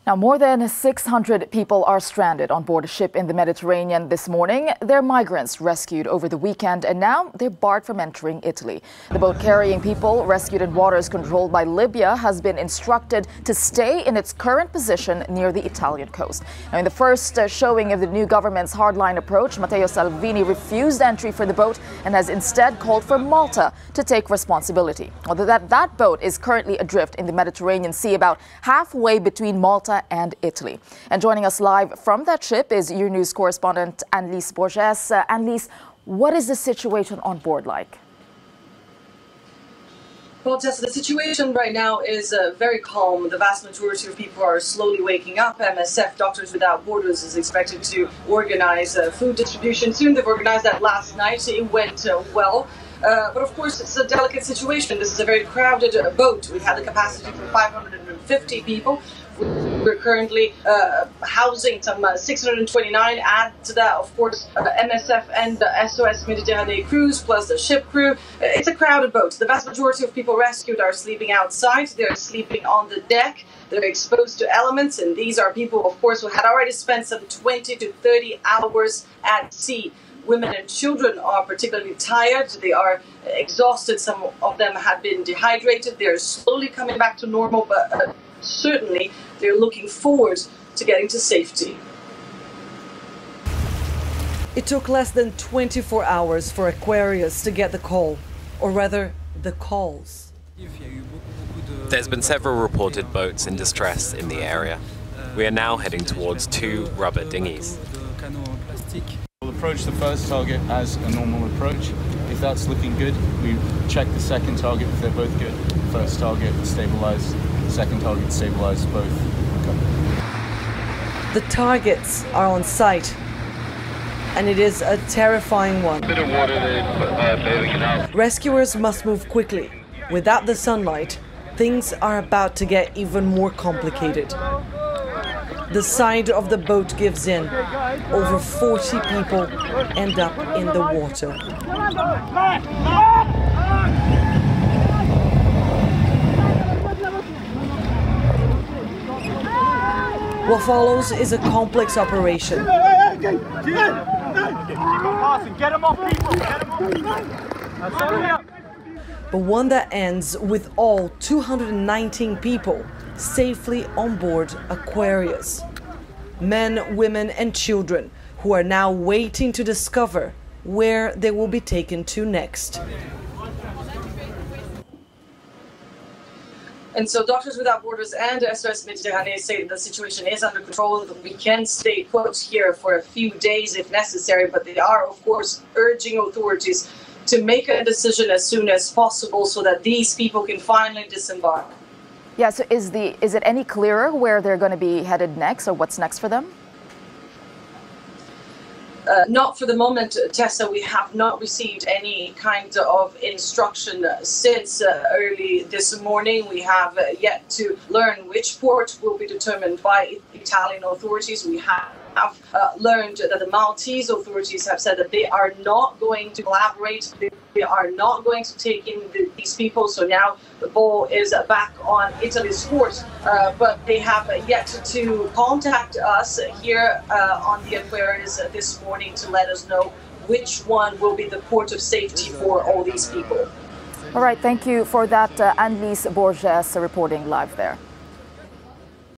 Now, more than 600 people are stranded on board a ship in the Mediterranean this morning. They're migrants rescued over the weekend, and now they're barred from entering Italy. The boat carrying people rescued in waters controlled by Libya has been instructed to stay in its current position near the Italian coast. Now, in the first showing of the new government's hardline approach, Matteo Salvini refused entry for the boat and has instead called for Malta to take responsibility. Although that boat is currently adrift in the Mediterranean Sea, about halfway between Malta and Italy. And joining us live from that ship is Euronews correspondent Anelise Borges. Anelise, what is the situation on board like? Well, Tessa, the situation right now is very calm. The vast majority of people are slowly waking up. MSF, Doctors Without Borders, is expected to organize food distribution soon. They've organized that last night. It went well. But of course, it's a delicate situation. This is a very crowded boat. We have the capacity for 550 people. We're currently housing some 629. Add to that, of course, MSF and the SOS Mediterranean crews, plus the ship crew. It's a crowded boat. The vast majority of people rescued are sleeping outside. They're sleeping on the deck. They're exposed to elements. And these are people, of course, who had already spent some 20 to 30 hours at sea. Women and children are particularly tired. They are exhausted. Some of them have been dehydrated. They're slowly coming back to normal, but certainly they're looking forward to getting to safety. It took less than 24 hours for Aquarius to get the call, or rather, the calls. There's been several reported boats in distress in the area. We are now heading towards 2 rubber dinghies. We'll approach the first target as a normal approach. If that's looking good, we check the second target. If they're both good, first target stabilized, second target stabilized, both. The targets are on site, and it is a terrifying one. Bit of water there, bailing it out. Rescuers must move quickly. Without the sunlight, things are about to get even more complicated. The side of the boat gives in. Over 40 people end up in the water. What follows is a complex operation. But one that ends with all 219 people safely on board Aquarius. Men, women and children who are now waiting to discover where they will be taken to next. And so Doctors Without Borders and SOS Mediterranean say the situation is under control. We can stay put here for a few days if necessary, but they are, of course, urging authorities to make a decision as soon as possible so that these people can finally disembark. Yeah, so is it any clearer where they're going to be headed next, or what's next for them? Not for the moment, Tessa. We have not received any kind of instruction since early this morning. We have yet to learn which port will be determined by Italian authorities. We have learned that the Maltese authorities have said that they are not going to collaborate. They are not going to take in these people. So now the ball is back on Italy's court. But they have yet to contact us here on the Aquarius this morning to let us know which one will be the port of safety for all these people. All right, thank you for that, Anelise Borges reporting live there.